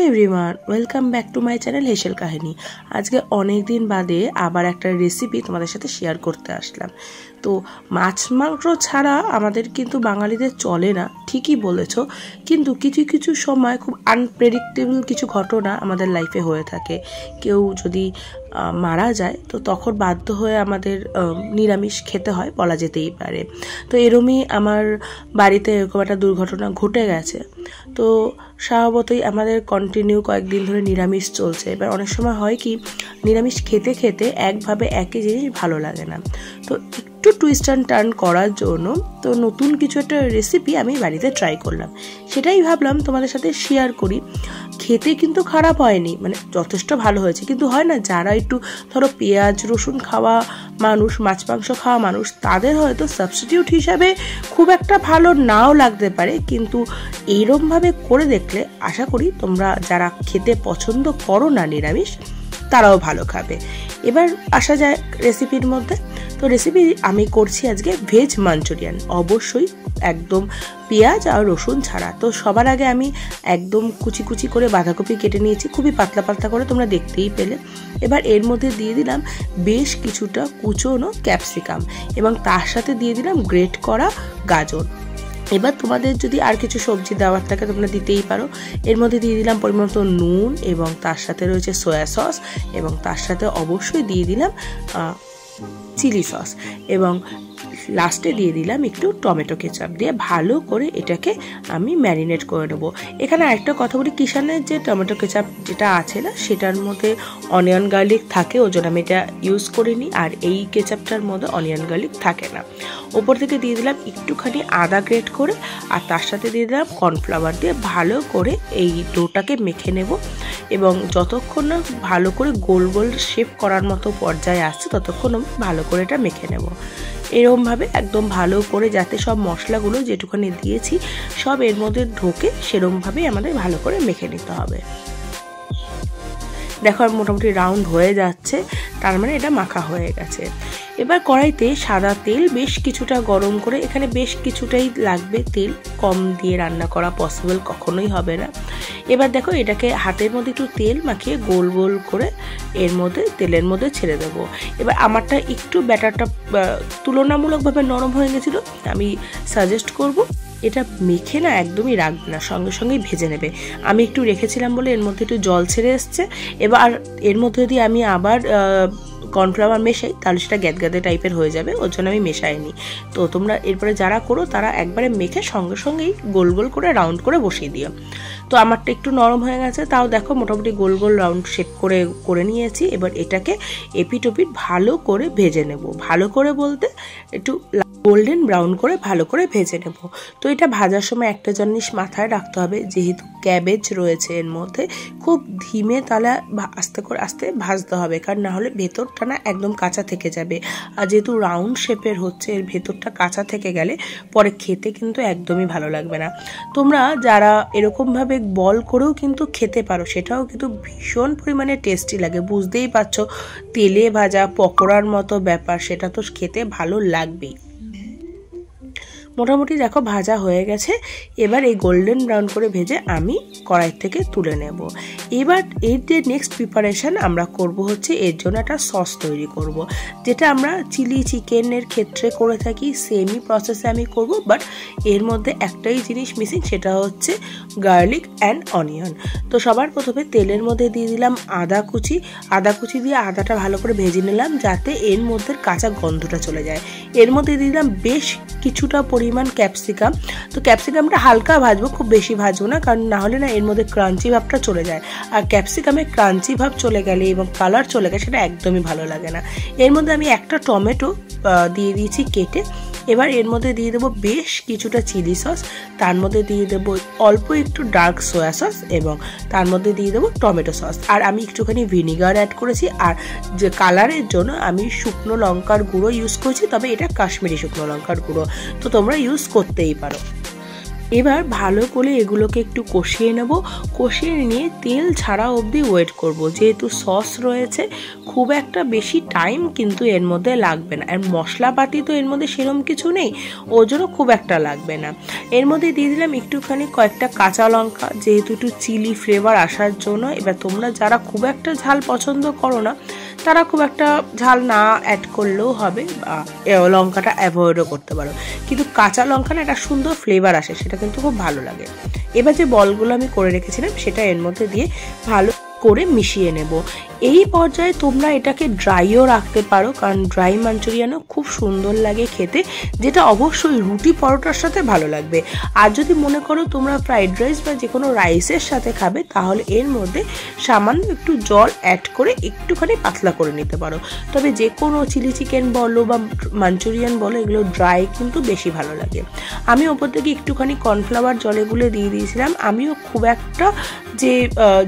Everyone, welcome back to my channel Heshel Kahini. আজকে অনেক দিন বাদে আবার একটা রেসিপি তোমাদের সাথে শেয়ার করতে আসলাম। তো মাছ মাংস ছাড়া আমাদের কিন্তু বাঙালিদের চলে না, ঠিকই বলেছো, কিন্তু কিছু কিছু সময় খুব আনপ্রেডিক্টেবল কিছু ঘটনা আমাদের লাইফে হয়ে থাকে। কেউ যদি মারা যায় তো তখন বাধ্য হয়ে আমাদের নিরামিষ খেতে হয়, বলা যেতেই পারে। তো এরমই আমার বাড়িতে এরকম একটা দুর্ঘটনা ঘটে গেছে। তো স্বভাবতই আমাদের কন্টিনিউ কয়েকদিন ধরে নিরামিষ চলছে। এবার অনেক সময় হয় কি, নিরামিষ খেতে খেতে একভাবে একই জিনিস ভালো লাগে না। তো একটু টুইস্ট অ্যান্ড টার্ন করার জন্য তো নতুন কিছু একটা রেসিপি আমি বাড়িতে ট্রাই করলাম, সেটাই ভাবলাম তোমাদের সাথে শেয়ার করি। খেতে কিন্তু খারাপ হয়নি, মানে যথেষ্ট ভালো হয়েছে। কিন্তু হয় না, যারা একটু ধরো পেঁয়াজ রসুন খাওয়া মানুষ, মাছ মাংস খাওয়া মানুষ, তাদের হয়তো সাবস্টিটিউট হিসাবে খুব একটা ভালো নাও লাগতে পারে, কিন্তু এইরকমভাবে করে দেখলে আশা করি তোমরা যারা খেতে পছন্দ করো না নিরামিষ, তারাও ভালো খাবে। এবার আসা যায় রেসিপির মধ্যে। তো রেসিপি আমি করছি আজকে ভেজ মাঞ্চুরিয়ান, অবশ্যই একদম পেঁয়াজ আর রসুন ছাড়া। তো সবার আগে আমি একদম কুচি কুচি করে বাঁধাকপি কেটে নিয়েছি, খুবই পাতলা পাতলা করে, তোমরা দেখতেই পেলে। এবার এর মধ্যে দিয়ে দিলাম বেশ কিছুটা কুচোনো ক্যাপসিকাম এবং তার সাথে দিয়ে দিলাম গ্রেট করা গাজর। এবার তোমাদের যদি আর কিছু সবজি দেওয়ার থাকে তোমরা দিতেই পারো। এর মধ্যে দিয়ে দিলাম পরিমাণ মতো নুন এবং তার সাথে রয়েছে সয়া সস এবং তার সাথে অবশ্যই দিয়ে দিলাম চিলি সস এবং লাস্টে দিয়ে দিলাম একটু টমেটো কেচাপ দিয়ে ভালো করে এটাকে আমি ম্যারিনেট করে নেবো। এখানে আরেকটা কথা বলি, কিষানের যে টমেটো কেচাপ যেটা আছে না, সেটার মধ্যে অনিয়ন গার্লিক থাকে, ওই জন্য আমি এটা ইউজ করিনি। আর এই কেচাপটার মধ্যে অনিয়ন গার্লিক থাকে না। ওপর থেকে দিয়ে দিলাম একটুখানি আদা গ্রেট করে, আর তার সাথে দিয়ে দিলাম কর্নফ্লাওয়ার দিয়ে ভালো করে এই ডোটাকে মেখে নেব। এবং যতক্ষণ না ভালো করে গোল গোল শেপ করার মতো পর্যায়ে আসছে ততক্ষণ আমি ভালো করে এটা মেখে নেব। এরকমভাবে একদম ভালো করে যাতে সব মশলাগুলো যেটুখানি দিয়েছি সব এর মধ্যে ঢোকে, সেরকমভাবেই আমাদের ভালো করে মেখে নিতে হবে। দেখো মোটামুটি রাউন্ড হয়ে যাচ্ছে, তার মানে এটা মাখা হয়ে গেছে। এবার কড়াইতে সাদা তেল বেশ কিছুটা গরম করে, এখানে বেশ কিছুটাই লাগবে তেল, কম দিয়ে রান্না করা পসিবল কখনোই হবে না। এবার দেখো এটাকে হাতের মধ্যে একটু তেল মাখিয়ে গোল গোল করে এর মধ্যে তেলের মধ্যে ছেড়ে দেবো। এবার আমারটা একটু ব্যাটারটা তুলনামূলকভাবে নরম হয়ে গেছিলো, আমি সাজেস্ট করব এটা মেখে না একদমই রাখবে না, সঙ্গে সঙ্গেই ভেজে নেবে। আমি একটু রেখেছিলাম বলে এর মধ্যে একটু জল ছেড়ে এসছে। এবার এর মধ্যে যদি আমি আবার কর্নফ্লাওয়ার মেশাই তাহলে সেটা গ্যাদগ্যাদে টাইপের হয়ে যাবে, ওর জন্য আমি মেশাইনি। তো তোমরা এরপরে যারা করো তারা একবারে মেখে সঙ্গে সঙ্গেই গোল গোল করে রাউন্ড করে বসিয়ে দিও। তো আমারটা একটু নরম হয়ে গেছে, তাও দেখো মোটামুটি গোল গোল রাউন্ড শেপ করে নিয়েছি। এবার এটাকে এপিট ওপিট ভালো করে ভেজে নেব। ভালো করে বলতে একটু গোল্ডেন ব্রাউন করে ভালো করে ভেজে নেব। তো এটা ভাজার সময় একটা জিনিস মাথায় রাখতে হবে, যেহেতু ক্যাবেজ রয়েছে এর মধ্যে, খুব ধিমে তালে আস্তে করে আস্তে ভাজতে হবে, কারণ না হলে ভেতরটা না একদম কাঁচা থেকে যাবে। আর যেহেতু রাউন্ড শেপের হচ্ছে, এর ভেতরটা কাঁচা থেকে গেলে পরে খেতে কিন্তু একদমই ভালো লাগবে না। তোমরা যারা এরকমভাবে বল করেও কিন্তু খেতে পারো, সেটাও কিন্তু ভীষণ পরিমাণে টেস্টি লাগে। বুঝতেই পারছো, তেলে ভাজা পকোড়ার মতো ব্যাপার, সেটা তো খেতে ভালো লাগবেই। মোটামুটি দেখো ভাজা হয়ে গেছে। এবার এই গোল্ডেন ব্রাউন করে ভেজে আমি কড়াই থেকে তুলে নেব। এবার এর যে নেক্সট প্রিপারেশান আমরা করব হচ্ছে, এর জন্য একটা সস তৈরি করব, যেটা আমরা চিলি চিকেনের ক্ষেত্রে করে থাকি, সেমই প্রসেসে আমি করব। বাট এর মধ্যে একটাই জিনিস মিসিং, সেটা হচ্ছে গার্লিক অ্যান্ড অনিয়ন। তো সবার প্রথমে তেলের মধ্যে দিয়ে দিলাম আদা কুচি দিয়ে আদাটা ভালো করে ভেজে নিলাম, যাতে এর মধ্যে কাঁচা গন্ধটা চলে যায়। এর মধ্যে দিয়ে দিলাম বেশ কিছুটা পরিমাণ ক্যাপসিকাম। তো ক্যাপসিকামটা হালকা ভাজবো, খুব বেশি ভাজবো না, কারণ না হলে না এর মধ্যে ক্রাঞ্চি ভাবটা চলে যায়। আর ক্যাপসিকামে ক্রাঞ্চি ভাব চলে গেলে এবং কালার চলে গেলে সেটা একদমই ভালো লাগে না। এর মধ্যে আমি একটা টমেটো দিয়ে দিয়েছি কেটে। এবার এর মধ্যে দিয়ে দেবো বেশ কিছুটা চিলি সস, তার মধ্যে দিয়ে দেবো অল্প একটু ডার্ক সয়া সস এবং তার মধ্যে দিয়ে দেবো টমেটো সস। আর আমি একটুখানি ভিনিগার অ্যাড করেছি। আর যে কালারের জন্য আমি শুকনো লঙ্কার গুঁড়ো ইউজ করেছি, তবে এটা কাশ্মীরি শুকনো লঙ্কার গুঁড়ো, তো তোমরা ইউজ করতেই পারো। এবার ভালো করে এগুলোকে একটু কষিয়ে নেব, কষিয়ে নিয়ে তেল ছাড়া অবধি ওয়েট করব। যেহেতু সস রয়েছে খুব একটা বেশি টাইম কিন্তু এর মধ্যে লাগবে না, আর মশলাপাতি তো এর মধ্যে সেরকম কিছু নেই, ওর জন্য খুব একটা লাগবে না। এর মধ্যে দিয়ে দিলাম একটুখানি কয়েকটা কাঁচা লঙ্কা, যেহেতু একটু চিলি ফ্লেভার আসার জন্য। এবার তোমরা যারা খুব একটা ঝাল পছন্দ করো না তারা খুব একটা ঝাল না অ্যাড করলেও হবে, বা লঙ্কাটা অ্যাভয়েডও করতে পারো, কিন্তু কাঁচা লঙ্কা না একটা সুন্দর ফ্লেভার আসে, সেটা কিন্তু খুব ভালো লাগে। এবার যে বলগুলো আমি করে রেখেছিলাম সেটা এর মধ্যে দিয়ে ভালো করে মিশিয়ে নেব। এই পর্যায়ে তোমরা এটাকে ড্রাইও রাখতে পারো, কারণ ড্রাই মাঞ্চুরিয়ানও খুব সুন্দর লাগে খেতে, যেটা অবশ্যই রুটি পরোটার সাথে ভালো লাগবে। আর যদি মনে করো তোমরা ফ্রাইড রাইস বা যে কোনো রাইসের সাথে খাবে, তাহলে এর মধ্যে সামান্য একটু জল অ্যাড করে একটুখানি পাতলা করে নিতে পারো। তবে যে কোনো চিলি চিকেন বলো বা মাঞ্চুরিয়ান বলো, এগুলো ড্রাই কিন্তু বেশি ভালো লাগে। আমি ওপর থেকে একটুখানি কর্নফ্লাওয়ার জলে গুলে দিয়ে দিয়েছিলাম, আমিও খুব একটা যে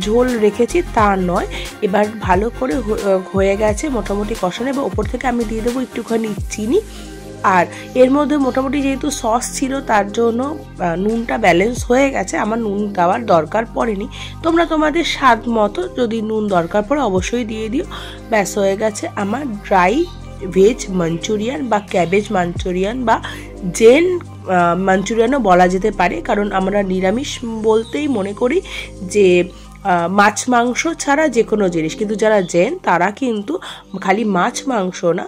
ঝোল রেখেছি তা নয়। এবার ভালো করে হয়ে গেছে মোটামুটি কষানো, এবার ওপর থেকে আমি দিয়ে দেবো একটুখানি চিনি। আর এর মধ্যে মোটামুটি যেহেতু সস ছিল তার জন্য নুনটা ব্যালেন্স হয়ে গেছে, আমার নুন দেওয়ার দরকার পড়েনি। তোমরা তোমাদের স্বাদ মতো যদি নুন দরকার পড়ে অবশ্যই দিয়ে দিও। ব্যাস হয়ে গেছে আমার ড্রাই ভেজ মাঞ্চুরিয়ান বা ক্যাবেজ মাঞ্চুরিয়ান বা জেন মাঞ্চুরিয়ানও বলা যেতে পারে, কারণ আমরা নিরামিষ বলতেই মনে করি যে মাছ মাংস ছাড়া যে কোনো জিনিস, কিন্তু যারা জেন তারা কিন্তু খালি মাছ মাংস না,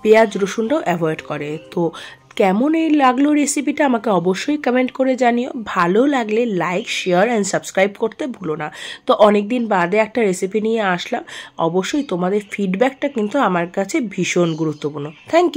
পেঁয়াজ রসুনটাও অ্যাভয়েড করে। তো কেমন এই লাগলো রেসিপিটা আমাকে অবশ্যই কমেন্ট করে জানিও। ভালো লাগলে লাইক, শেয়ার অ্যান্ড সাবস্ক্রাইব করতে ভুলো না। তো অনেকদিন বাদে একটা রেসিপি নিয়ে আসলাম, অবশ্যই তোমাদের ফিডব্যাকটা কিন্তু আমার কাছে ভীষণ গুরুত্বপূর্ণ। Thank you.